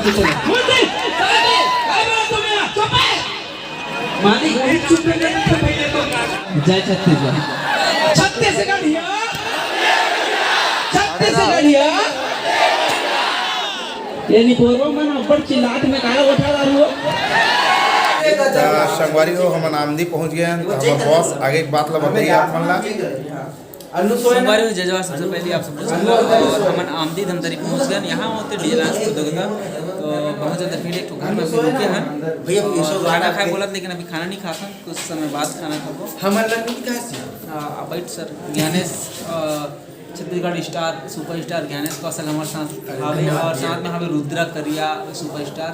बोलते चलो मालिक चुप जय छत्तीसगढ़ छत्तीसगढ़ यानी पूर्व मन ऊपर चिल्लात में काला उठा रहा संगवारी हो हम आमदी पहुंच गए हैं तो हमारे बॉस आगे की बात ला बताइए आप मन ला। संगवारी में जय जवान सबसे पहले आप सबको और हम आमदी धमतरी पहुंच गए यहाँ होते डीएलएस प्रतियोगिता तो बहुत ज़्यादा भीड़ एक घर में रुके हैं भैया खाना खाए बोला लेकिन अभी खाना नहीं खाता कुछ समय बाद खाना खाबो हमारे बैठ sir Gyanesh Chhattisgarh star superstar Gyanesh Kaushal हमारे साथ हावे और साथ में हमें रुद्रा करिया सुपरस्टार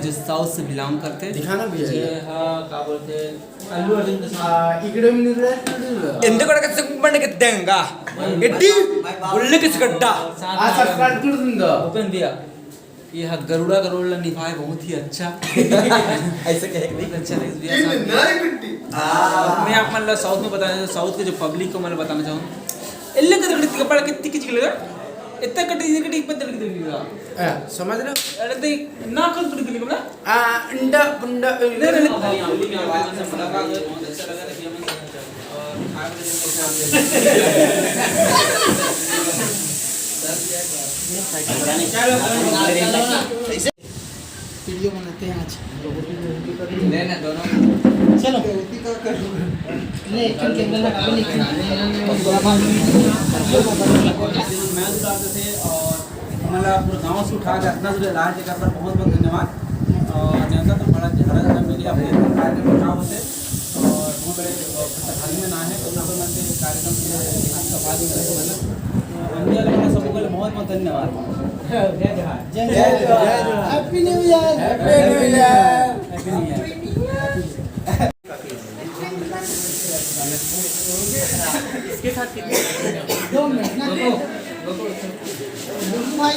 जो साउथ से बिलोंग करते दिखाना भी है हाँ क्या बोलते अल्लू अर्जुन के साथ इकडे में ఎందుకు కట్టుకుంటే కిద్దంగా ఎట్టి ఉల్లికి గడ్డ आ सब्सक्राइब कर दूंगा ओपन दिया ये गरुड़ा गरुड़ा निभाए बहुत ही अच्छा ऐसे कहे अच्छा मैं आप मतलब साउथ में बताना साउथ के जो पब्लिक को मैं बताना चाहूँ इल्ले का दगड़ी कपड़ा कितनी किच लगा इतना कटी कटी पर दगड़ी लगा समझ रहे हो अरे देख ना कर दगड़ी लगा अंडा अंडा नहीं नहीं अमली में आवाज से मुलाकात हुई बहुत अच्छा लगा रही हमें और वीडियो बनाते हैं आज लेना दोनों चलो नहीं कैमरा लगा लो लेकिन मैच उड़ाते थे और हमारा पूरा गाँव से उठा के इतना दूर राह जगह पर बहुत बहुत धन्यवाद और न्योता तो बड़ा हरा हरा मिली अपने कार्यक्रम में उठाव होते और बहुत बड़े थाली में ना है तो यहाँ पर मैं कार्यक्रम सफाई करके मतलब इंडिया का सबको पहले बहुत बहुत धन्यवाद जय जोहार happy new year happy new year इसके साथ 2 मिनट ना भाई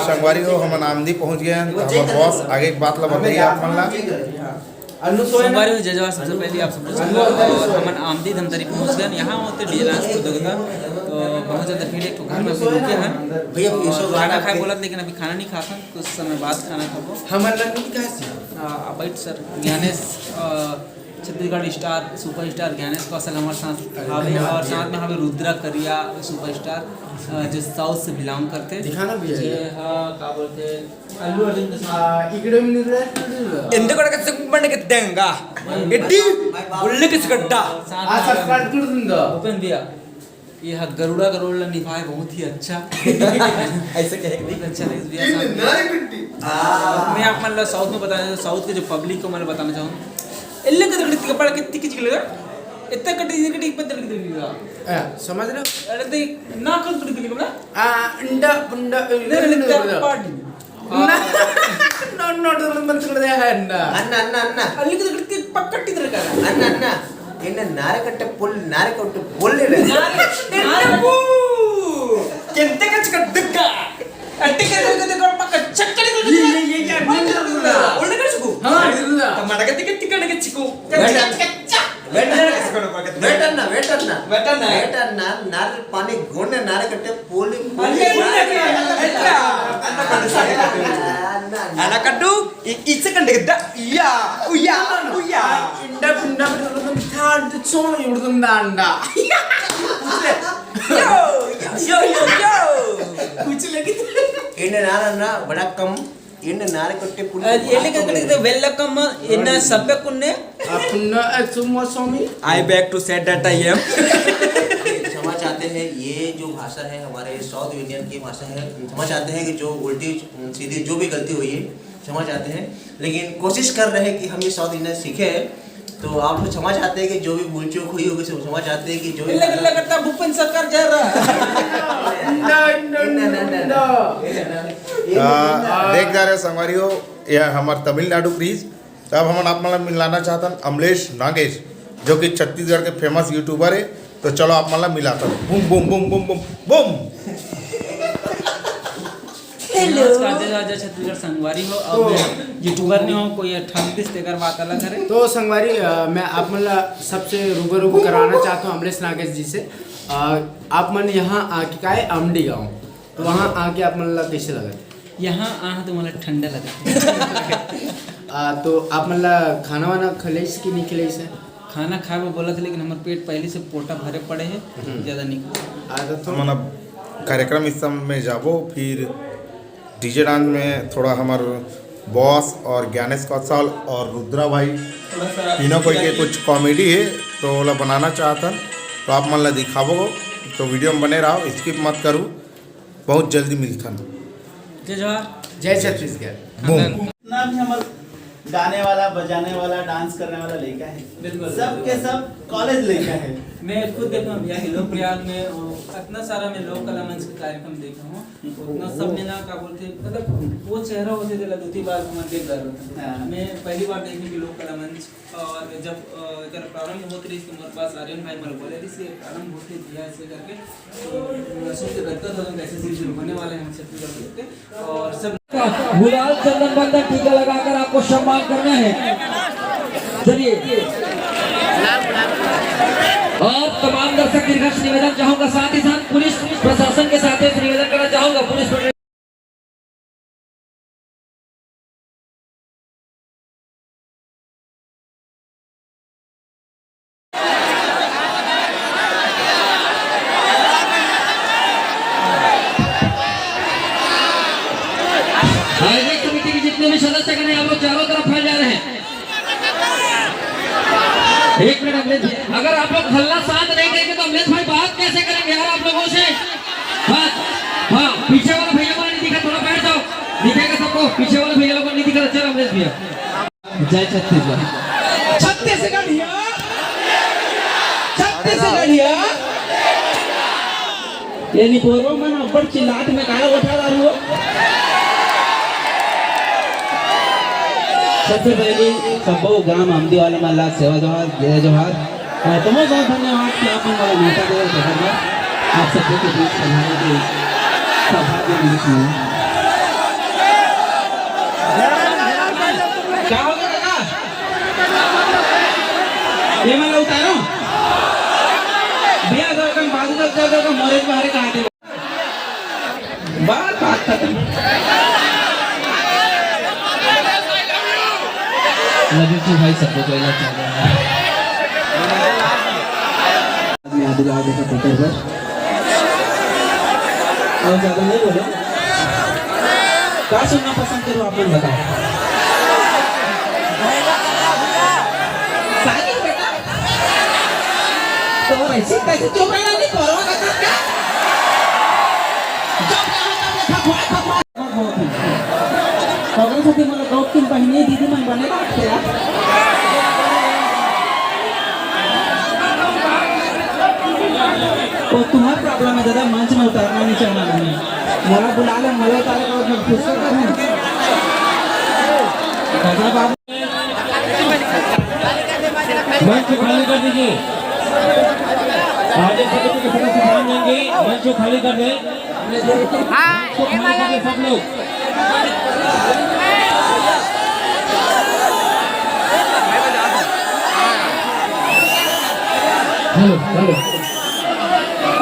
संगवारी हो हम आमदी पहुंच गए हैं तो हमारे बॉस आगे की बात ला बताइए आप मन ला। संगवारी में जय जवान सबसे पहले आप सबको और हम आमदी धमतरी पहुंच गए यहाँ होते डीएलएस प्रतियोगिता तो बहुत ज़्यादा भीड़ एक घर में रुके हैं भैया खाना खाए बोला लेकिन अभी खाना नहीं खाता कुछ समय बाद खाना खाबो हमारे बैठ sir Gyanesh Chhattisgarh star superstar Gyanesh Kaushal हमारे साथ हावे और साथ में हमें रुद्रा करिया सुपरस्टार जो साउथ से बिलोंग करते दिखाना भी है हाँ क्या बोलते अल्लू अर्जुन के साथ इकडे में ఎందుకు కట్టుకుంటే కిద్దంగా ఎట్టి ఉల్లికి గడ్డ आ सब्सक्राइब कर दूंगा ओपन दिया ये गरुड़ा गरुड़ा निभाए बहुत ही अच्छा ऐसे कहे अच्छा मैं आप मतलब साउथ में बताना साउथ के जो पब्लिक को मैं बताना चाहूँ इल्ले का दगड़ी कपड़ा कितनी किच लगा इतना कटी पर दगड़ी लगा समझ रहे हो अरे देख ना कर दगड़ी लगा अंडा अंडा नहीं नहीं पार्टी ಅನ್ನ ಅಲ್ಲಿ ದಗड़ी ಪಕ್ಕಟ್ಟಿದ್ರೆ ಕಾಲ ಅನ್ನ ಅನ್ನ ಎನ್ನ ನಾರಕಟ್ಟೆ ಪೊಲ್ ನಾರಕಟ್ಟೆ ಪೊಲ್ಲೆ ಎಂತ ಕಚ್ಚ ಕದ್ದಕ್ಕ ಅಟ್ಟಿಕ ಪಕ್ಕ ಚಕ್ಕಡಿ ಒಳ್ಳೆ ಕಳಿಸು ಮಡಗತ್ತಿ ಕತ್ತಿ ಕಡೆಗೆ ಚಿಕ್ಕು वेटरना नार पानी गोने नारे कट्टे पोली ana kaddu itse kandigda iya uya uya इंडा पुंडा बिटुलुम थाड चोण युडुंदा अंडा yo yo yo yo कुछ लगी इन्ने नारना बड़ा कम इन्ने नारे कट्टे पुली ಎಲ್ಲಿ ಕಟ್ಟಿದೆ ವೆಲ್ಕಮ್ ಇನ್ನ ಸಬ್ಬೆಕುನ್ನೆ अपना सुमो सोमी I beg to say that I am क्षमा चाहते हैं ये जो भाषा है हमारे साउथ इंडियन की भाषा है क्षमा चाहते हैं कि जो उल्टी सीधी जो भी गलती हुई है क्षमा चाहते हैं लेकिन कोशिश कर रहे हैं कि हम ये साउथ इंडियन सीखे तो आप लोग क्षमा चाहते हैं कि जो भी भूल चूक हुई होगी सब क्षमा चाहते हैं कि जो लगता भूपेन सरकार जा रहा देख जा रहे संगवारी हो यह हमारे तमिलनाडु प्लीज तो अब हम आप मतलब मिलाना चाहते हैं अमलेश नागेश जो कि छत्तीसगढ़ के फेमस यूट्यूबर है तो चलो आप मतलब मिलाता हूँ boom boom boom boom boom boom नमस्कार छत्तीसगढ़ संगवारी हो अब यूट्यूबर ने हो कोई 28 देकर बात अलग करे तो संगवारी मैं आप मतलब सबसे रूबरू कराना चाहता हूँ अमलेश नागेश जी से आप मन यहाँ आके का है अमडी गाँव, तो वहाँ आके आप मन ला कैसे लगा? यहाँ तो मतलब ठंडा लगा तो आप मन ला खाना वाना खिलाइस कि नहीं खिलाइस है? खाना खाए में बोला था, लेकिन हमारे पेट पहले से पोटा भरे पड़े हैं, ज़्यादा नहीं तो मतलब कार्यक्रम इस सब में जाबो, फिर डीजे डांस में थोड़ा हमार बॉस और ज्ञानेश कौशल और रुद्रा भाई तीनों कोई के कुछ कॉमेडी है तो ओला बनाना चाहता, तो आप मन ला दिखाबो, तो वीडियो में बने रहो, स्किप मत करूँ, बहुत जल्दी मिलता। जय जवाहर, जय छत्तीसगढ़। बूम। इतना भी हमारे गाने वाला, बजाने वाला, डांस करने वाला लड़का है, बिल्कुल सब के सब कॉलेज लड़का है। मैं खुद देखा हूँ भैया हिलो प्रयाग में, इतना सारा मैं लोक कला मंच के कार्यक्रम देखा हूँ, उतना सब में ना क्या बोलते, मतलब वो चेहरा होते थे दूसरी बार हमारे देख रहा था। मैं पहली बार देखी कि लोक कला मंच, और जब प्रारंभ होते रही हमारे पास आर्यन भाई बोले बोले इसे प्रारंभ होते दिया ऐसे करके, तो सुन के लगता था कैसे चीज होने वाले हैं छत्तीसगढ़ के, और सब गुलाल चंदन बंदर टीका लगाकर आपको सम्मान करना है। चलिए, और तमाम दर्शक दीर्घ से निवेदन चाहूंगा, साथ ही साथ पुलिस प्रशासन के साथ निवेदन करना चाहूंगा, पुलिस कमेटी के जितने भी सदस्य हैं आप लोग चारों तरफ फैल जा रहे हैं। एक मिनट अमलेश, अगर आप लोग हल्ला शांत नहीं करेंगे तो अमलेश भाई बात कैसे करेंगे यार आप लोगों से? बात, हाँ, पीछे वाला भैया को नहीं दिखा, थोड़ा बैठ जाओ, दिखेगा सबको, पीछे वाले भैया को नहीं दिखा। चलो अमलेश भैया, जय छत्तीसगढ़। छत्तीसगढ़ ये नहीं बोलो, मैं ऊपर चिल्लाट में काला उठा रहा हूँ। सबसे पहले सबो ग्राम आमदी वाले माला सेवा जोहार, जय जोहार, तुम्हें बहुत धन्यवाद कि आप हमारा नेता दे आप सबके के बीच सभाने के सभा के बीच में क्या हो गया काका? ये मैं उतारूं भैया, अगर कहीं बाजू तक जाओगे तो मोरे बाहर कहाँ थे? बात खत्म। लगे तो भाई सबको कहना चाह रहा है, मैं आदि लगा देता पेपर पर, और ज़्यादा नहीं बोलो, क्या सुनना पसंद करो आप लोग बताओ। शादी बेटा तो ऐसे कैसे चुप रहना, नहीं परवाह करता क्या? जब सगळं साठी मला 2-3 बहिणी दीदी मन बनेगा क्या? तो तुम्हारा प्रॉब्लम है दादा, मंच में उतारना नहीं चाहना नहीं, मोला बुला ले, मोला उतारे और मैं खुश कर दूं दादा बाबू। मंच खाली कर दीजिए, आगे सभी के सदस्य ध्यान देंगे, मंच को खाली कर दें। सब लोग हेलो हेलो,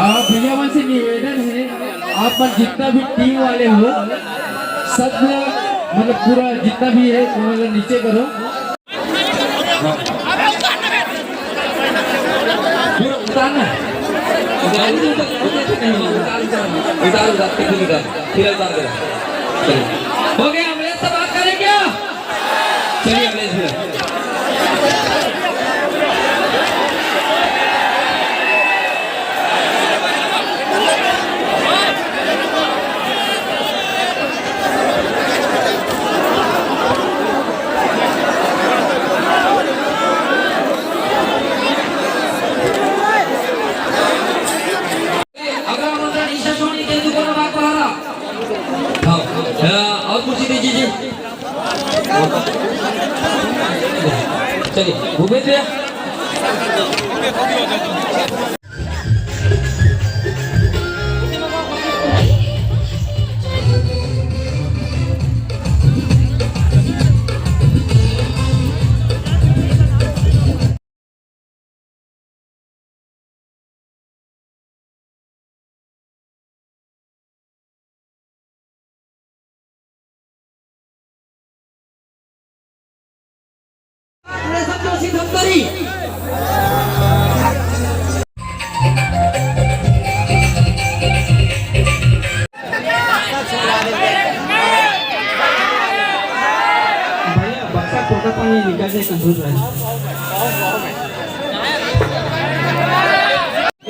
आप भैया से निवेदन है, आप पर जितना भी टीम वाले हो सब मतलब पूरा जितना भी है मतलब नीचे करो, उतारना हो गया। अमलेश से बात करें क्या? चलिए अमलेश भैया। और कुर्सी दीजिए जी, चलिए भूपेश भैया। है सब जोशी धमतरी। भैया बक्सा कोटा पानी निकाल दे कंजूस है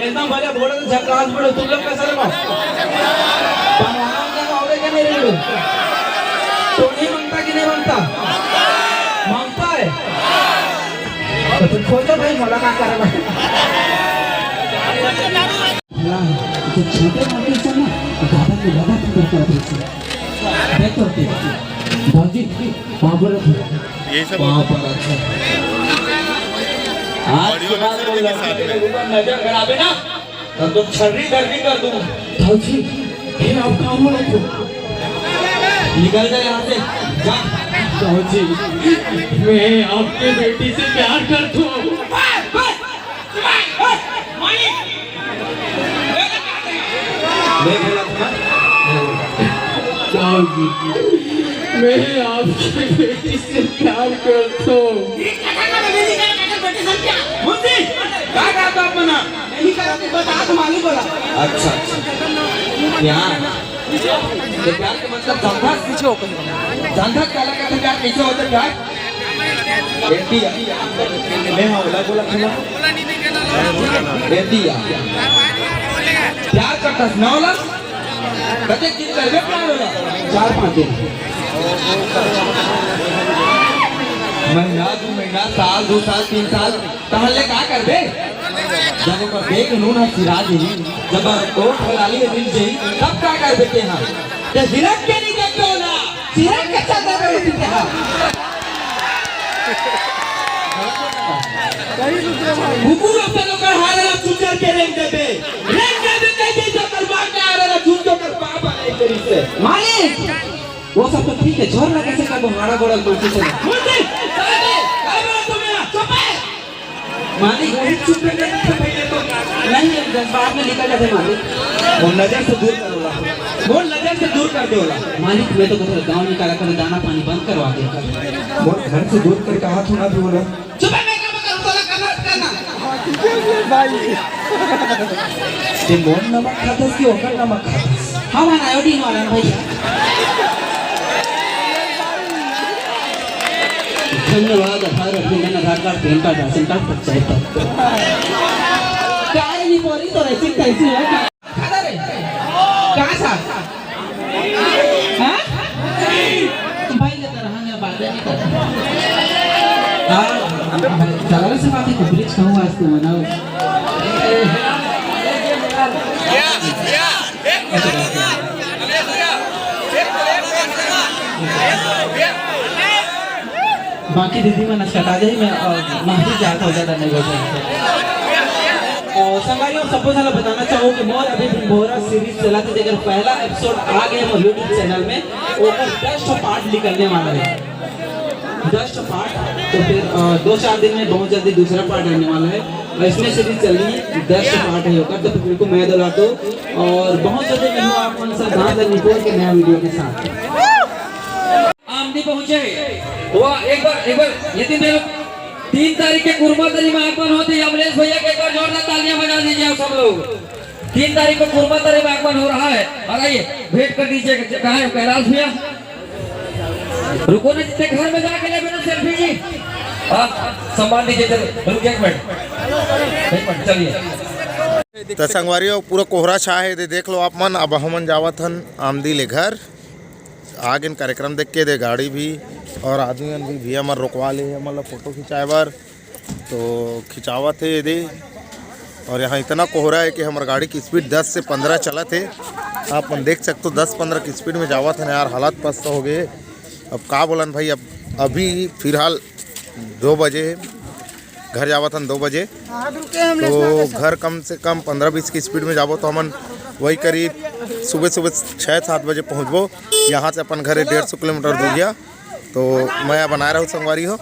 एकदम भले बोले तो झकास बोलो तुम लोग कैसे रहो बनवाना आवड़े क्या नहीं रहे तो नहीं मांगता कि नहीं मांगता मांगता है तो तुम खोलो भाई मोला क्या कर रहा है जो छोटे मोटे से ना ज्यादा से ज्यादा फिक्र करते हैं देखो दादी वहाँ पर ये सब वहाँ पर अच्छा आज के बाद कोई लड़के के ऊपर नजर करावे ना तब तो छर्री दर्दी कर दूँ दादी फिर आप काम रखो निकल जाए यहाँ से जा दादी मैं आपके बेटी से प्यार करता हूँ मैं आपकी बेटी से प्यार करता हूँ अच्छा प्यार तो प्यार का मतलब जानता क्या लगा था प्यार कैसे होता प्यार बेटी मैं बोला बेटी प्यार करता 9 लाख कते दिन करबे प्यार होला 4-5 दिन महीना 2 महीना साल 2 साल 3 साल तहले का करबे जब पर देख नून सिरा जी जब कोट हलाली दिल जी तब का करबे के हां ते सिरक के नहीं देखो ना सिरक के साथ करबे के हां हुकुम पे लोग हारे चुचर के रेंग देबे कैसे जो करवा के आ रहा झूठ जो कर पापा नहीं करी से मालिक वो सब तो ठीक है छोड़ ना कैसे का हमारा गोड़ा बोलते से मुझे चले दे क्या बोला तुम्हें चुप है मालिक वही चुप रहने से पहले तो नहीं जज्बात में निकल जाते मालिक वो नजर से दूर कर बोला वो नजर से दूर कर दे बोला मालिक मैं तो कहता गांव निकाला कर दाना पानी बंद करवा दे वो घर से दूर कर कहा थोड़ा भी बोला चुप है मैं क्या करूं बोला करना भाई ये मोन नमक खाता कि ओकर नमक खाता हां मान आयोडीन वाला भैया धन्यवाद हर अपने Aadhaar card PAN card ration card panchayat क्या नहीं बोली तो ऐसे कैसे है खाता रे कहां सा हां भाई के तरह हमें बात नहीं करता हां चलो से बात को ब्रिज कहूं आज तो मनाओ बाकी दीदी मैं नशा जाए मैं महसूस जाता हो जाता नहीं बोलता और संगारी और सबको साला बताना चाहूँ कि मोर अभी भोरा सीरीज चलाते अगर पहला एपिसोड आ गया वो यूट्यूब चैनल में ऊपर 10 पार्ट निकलने वाला है 10 पार्ट तो फिर 2-4 दिन में बहुत जल्दी दूसरा पार्ट आने वाला है और इसमें सीरीज चल रही है 10 पार्ट है होकर तो फिर को मैं दिला दो और बहुत जल्दी मिलूँ आप सावधान निकल के नया वीडियो के साथ आमदी पहुंचे हुआ एक बार ये 3 तारीख के कुर्बातरी में आगमन होती है अमलेश भैया के एक बार जोरदार तालियां बजा दीजिए आप सब लोग 3 तारीख को कुर्बातरी में आगमन हो रहा है और आइए भेंट कर दीजिए कहाँ है कैलाश भैया रुको ना जितने घर में जाके ले बिना सेल्फी जी संभाल दीजिए रुक एक मिनट चलिए तो संगवारियों पूरा कोहरा छा है देख लो आप मन अब हमन जावत हन आमदी ले घर आगे कार्यक्रम देख के दे गाड़ी भी और आदमी भी हमारे रोकवा ले मतलब फ़ोटो खिंचाए बार तो खिंचावत है दे और यहाँ इतना कोहरा है कि हमारी गाड़ी की स्पीड 10 से 15 चलत है आप देख सकते हो 10-15 की स्पीड में जावत है यार हालात पस्त हो गए अब का बोलन भाई अब अभी फिलहाल 2 बजे घर जावत हन 2 बजे तो घर कम से कम 15-20 की स्पीड में जाबो तो हमन वही करीब सुबह 6-7 बजे पहुँचबो यहाँ से अपन घर 150 किलोमीटर दूर गया तो मैं बना रहा हूँ संगवारी हो